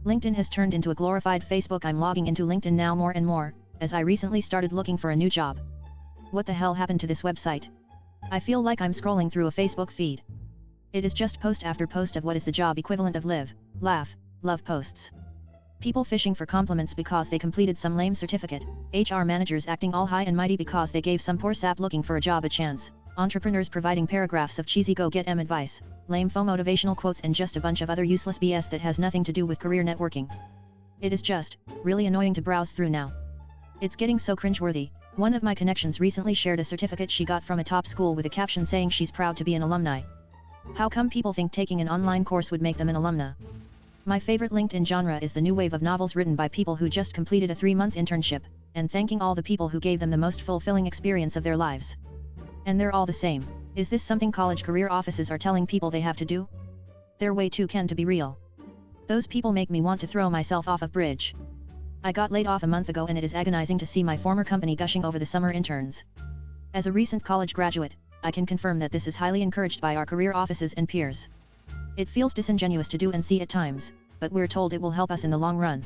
LinkedIn has turned into a glorified Facebook. I'm logging into LinkedIn now more and more, as I recently started looking for a new job. What the hell happened to this website? I feel like I'm scrolling through a Facebook feed. It is just post after post of what is the job equivalent of live, laugh, love posts. People fishing for compliments because they completed some lame certificate, HR managers acting all high and mighty because they gave some poor sap looking for a job a chance, entrepreneurs providing paragraphs of cheesy go-get-em advice, lame faux motivational quotes, and just a bunch of other useless BS that has nothing to do with career networking. It is just really annoying to browse through now. It's getting so cringeworthy. One of my connections recently shared a certificate she got from a top school with a caption saying she's proud to be an alumni. How come people think taking an online course would make them an alumna? My favorite LinkedIn genre is the new wave of novels written by people who just completed a 3-month internship, and thanking all the people who gave them the most fulfilling experience of their lives. And they're all the same. Is this something college career offices are telling people they have to do? They're way too can to be real. Those people make me want to throw myself off a bridge. I got laid off a month ago, and it is agonizing to see my former company gushing over the summer interns. As a recent college graduate, I can confirm that this is highly encouraged by our career offices and peers. It feels disingenuous to do and see at times, but we're told it will help us in the long run.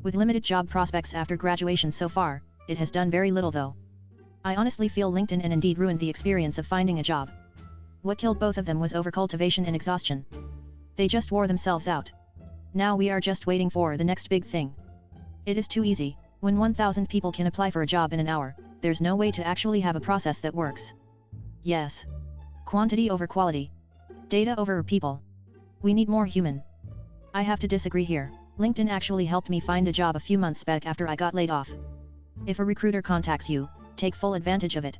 With limited job prospects after graduation so far, it has done very little though. I honestly feel LinkedIn and Indeed ruined the experience of finding a job. What killed both of them was overcultivation and exhaustion. They just wore themselves out. Now we are just waiting for the next big thing. It is too easy. When 1,000 people can apply for a job in an hour, there's no way to actually have a process that works. Yes. Quantity over quality. Data over people. We need more human. I have to disagree here. LinkedIn actually helped me find a job a few months back after I got laid off. If a recruiter contacts you, take full advantage of it.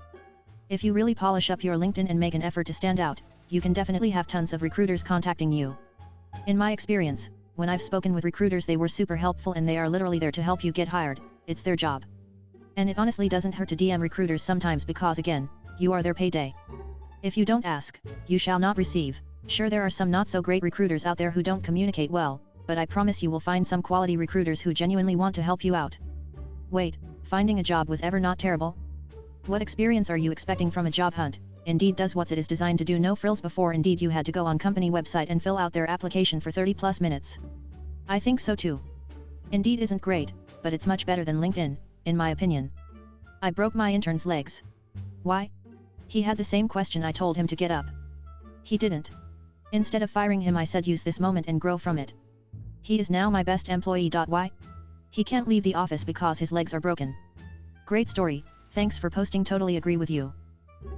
If you really polish up your LinkedIn and make an effort to stand out, you can definitely have tons of recruiters contacting you. In my experience, when I've spoken with recruiters, they were super helpful and they are literally there to help you get hired. It's their job. And it honestly doesn't hurt to DM recruiters sometimes because again, you are their payday. If you don't ask, you shall not receive. Sure, there are some not so great recruiters out there who don't communicate well, but I promise you will find some quality recruiters who genuinely want to help you out. Wait, finding a job was ever not terrible? What experience are you expecting from a job hunt? Indeed does what it is designed to do. No frills. Before Indeed you had to go on company website and fill out their application for 30+ minutes. I think so too. Indeed isn't great, but it's much better than LinkedIn, in my opinion. I broke my intern's legs. Why? He had the same question. I told him to get up. He didn't. Instead of firing him, I said use this moment and grow from it. He is now my best employee. Why? He can't leave the office because his legs are broken. Great story, thanks for posting. Totally agree with you.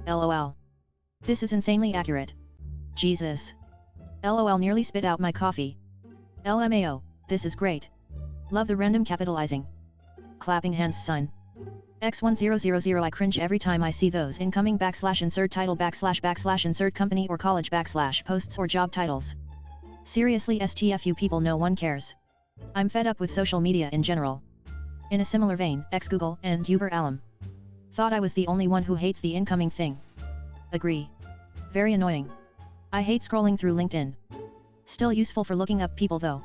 LOL. This is insanely accurate. Jesus. LOL, nearly spit out my coffee. LMAO, this is great. Love the random capitalizing. Clapping hands sign. X1000. I cringe every time I see those incoming /insert title /insert company or college /posts or job titles. Seriously, STFU people, no one cares. I'm fed up with social media in general. In a similar vein, Google and Uber alum. Thought I was the only one who hates the incoming thing. Agree. Very annoying. I hate scrolling through LinkedIn. Still useful for looking up people though.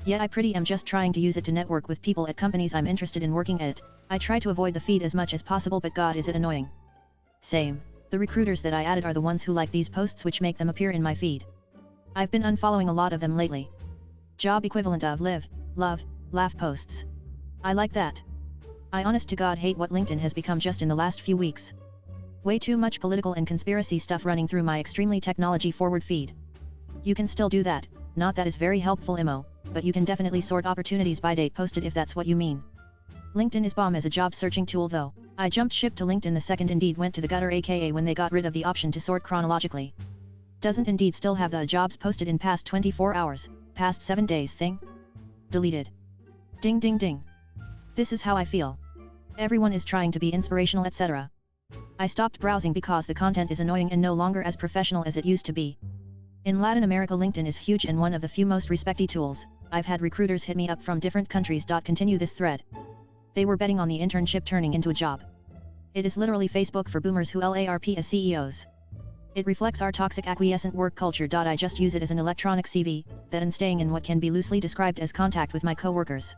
Yeah, I pretty am just trying to use it to network with people at companies I'm interested in working at. I try to avoid the feed as much as possible, but god is it annoying. Same. The recruiters that I added are the ones who like these posts which make them appear in my feed. I've been unfollowing a lot of them lately. Job equivalent of live, love, laugh posts. I like that. I honest to God hate what LinkedIn has become just in the last few weeks. Way too much political and conspiracy stuff running through my extremely technology forward feed. You can still do that, not that is very helpful IMO, but you can definitely sort opportunities by date posted if that's what you mean. LinkedIn is bomb as a job searching tool though. I jumped ship to LinkedIn the second Indeed went to the gutter, aka when they got rid of the option to sort chronologically. Doesn't Indeed still have the jobs posted in past 24 hours, past 7 days thing? Deleted. Ding ding ding. This is how I feel. Everyone is trying to be inspirational, etc. I stopped browsing because the content is annoying and no longer as professional as it used to be. In Latin America, LinkedIn is huge and one of the few most respected tools. I've had recruiters hit me up from different countries. Continue this thread. They were betting on the internship turning into a job. It is literally Facebook for boomers who LARP as CEOs. It reflects our toxic acquiescent work culture. I just use it as an electronic CV, that and staying in what can be loosely described as contact with my coworkers.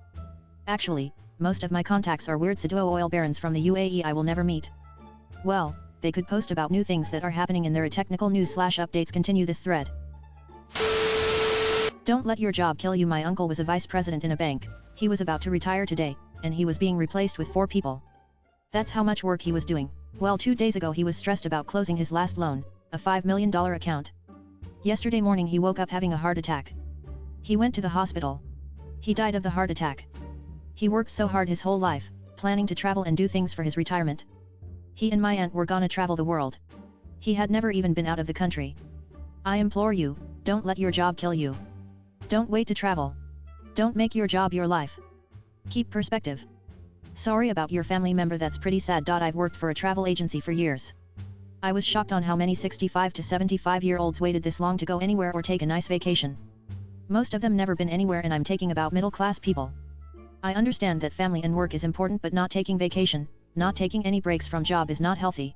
Actually, most of my contacts are weird Saduo oil barons from the UAE I will never meet. Well, they could post about new things that are happening in their technical news /updates. Continue this thread. Don't let your job kill you. My uncle was a vice president in a bank. He was about to retire today, and he was being replaced with 4 people. That's how much work he was doing. Well, 2 days ago he was stressed about closing his last loan, a $5 million account. Yesterday morning he woke up having a heart attack. He went to the hospital. He died of the heart attack. He worked so hard his whole life, planning to travel and do things for his retirement. He and my aunt were gonna travel the world. He had never even been out of the country. I implore you, don't let your job kill you. Don't wait to travel. Don't make your job your life. Keep perspective. Sorry about your family member, that's pretty sad. I've worked for a travel agency for years. I was shocked on how many 65 to 75-year-olds waited this long to go anywhere or take a nice vacation. Most of them never been anywhere, and I'm taking about middle-class people. I understand that family and work is important, but not taking vacation, not taking any breaks from job is not healthy.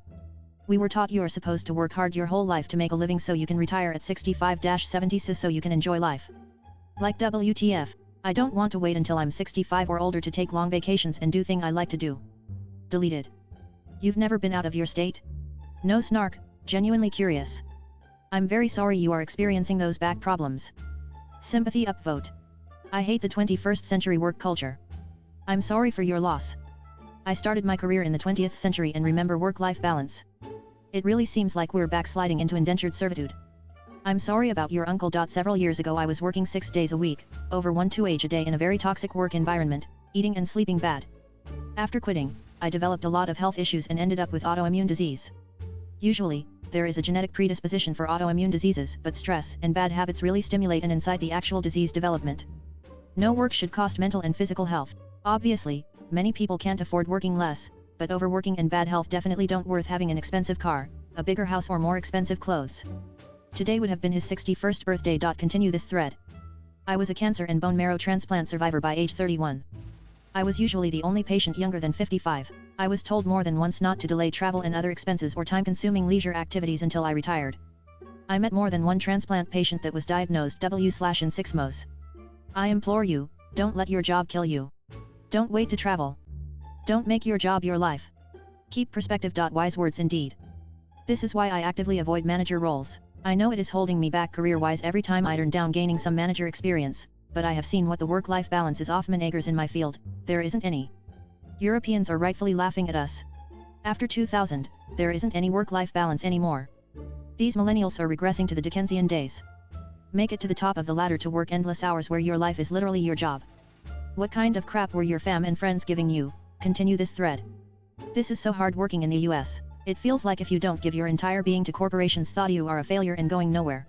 We were taught you're supposed to work hard your whole life to make a living so you can retire at 65-70 so you can enjoy life. Like WTF, I don't want to wait until I'm 65 or older to take long vacations and do things I like to do. Deleted. You've never been out of your state? No snark, genuinely curious. I'm very sorry you are experiencing those back problems. Sympathy upvote. I hate the 21st century work culture. I'm sorry for your loss. I started my career in the 20th century and remember work-life balance. It really seems like we're backsliding into indentured servitude. I'm sorry about your uncle. Several years ago I was working 6 days a week, over 1 to 8 a day in a very toxic work environment, eating and sleeping bad. After quitting, I developed a lot of health issues and ended up with autoimmune disease. Usually, there is a genetic predisposition for autoimmune diseases, but stress and bad habits really stimulate and incite the actual disease development. No work should cost mental and physical health. Obviously, many people can't afford working less, but overworking and bad health definitely don't worth having an expensive car, a bigger house or more expensive clothes. Today would have been his 61st birthday. Continue this thread. I was a cancer and bone marrow transplant survivor by age 31. I was usually the only patient younger than 55. I was told more than once not to delay travel and other expenses or time-consuming leisure activities until I retired. I met more than one transplant patient that was diagnosed W/in 6 months. I implore you, don't let your job kill you. Don't wait to travel. Don't make your job your life. Keep perspective. Wise words indeed. This is why I actively avoid manager roles. I know it is holding me back career-wise every time I turn down gaining some manager experience, but I have seen what the work-life balance is. Acres in my field, there isn't any. Europeans are rightfully laughing at us. After 2000, there isn't any work-life balance anymore. These millennials are regressing to the Dickensian days. Make it to the top of the ladder to work endless hours where your life is literally your job. What kind of crap were your fam and friends giving you? Continue this thread. This is so hard working in the US. It feels like if you don't give your entire being to corporations, thought you are a failure and going nowhere.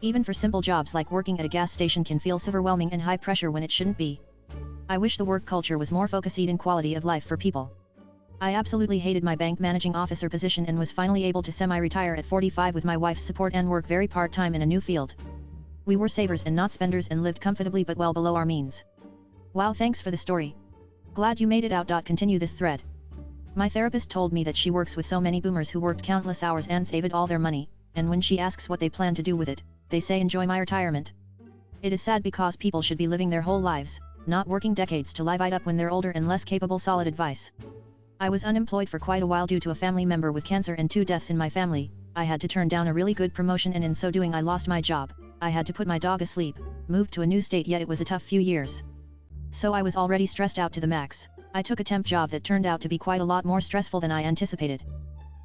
Even for simple jobs like working at a gas station can feel overwhelming and high pressure when it shouldn't be. I wish the work culture was more focused in quality of life for people. I absolutely hated my bank managing officer position and was finally able to semi-retire at 45 with my wife's support and work very part-time in a new field. We were savers and not spenders and lived comfortably but well below our means. Wow, thanks for the story. Glad you made it out. Continue this thread. My therapist told me that she works with so many boomers who worked countless hours and saved all their money, and when she asks what they plan to do with it, they say enjoy my retirement. It is sad because people should be living their whole lives, not working decades to live it up when they're older and less capable. Solid advice. I was unemployed for quite a while due to a family member with cancer and 2 deaths in my family. I had to turn down a really good promotion and in so doing I lost my job. I had to put my dog asleep, moved to a new state, yet it was a tough few years. So I was already stressed out to the max. I took a temp job that turned out to be quite a lot more stressful than I anticipated.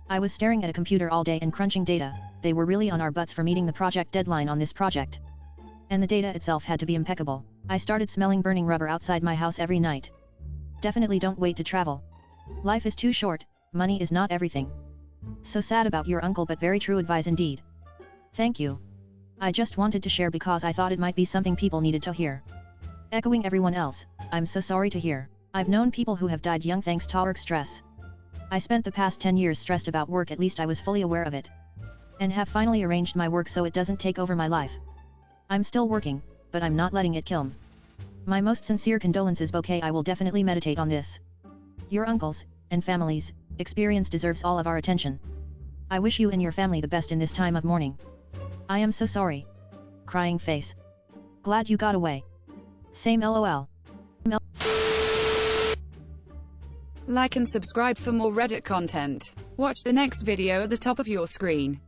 I was staring at a computer all day and crunching data. They were really on our butts for meeting the project deadline on this project. And the data itself had to be impeccable. I started smelling burning rubber outside my house every night. Definitely don't wait to travel. Life is too short, money is not everything. So sad about your uncle, but very true advice indeed. Thank you. I just wanted to share because I thought it might be something people needed to hear. Echoing everyone else, I'm so sorry to hear. I've known people who have died young thanks to work stress. I spent the past 10 years stressed about work, at least I was fully aware of it. And have finally arranged my work so it doesn't take over my life. I'm still working, but I'm not letting it kill me. My most sincere condolences. Bouquet. I will definitely meditate on this. Your uncles, and families, experience deserves all of our attention. I wish you and your family the best in this time of mourning. I am so sorry. Crying face. Glad you got away. Same LOL. Like and subscribe for more Reddit content. Watch the next video at the top of your screen.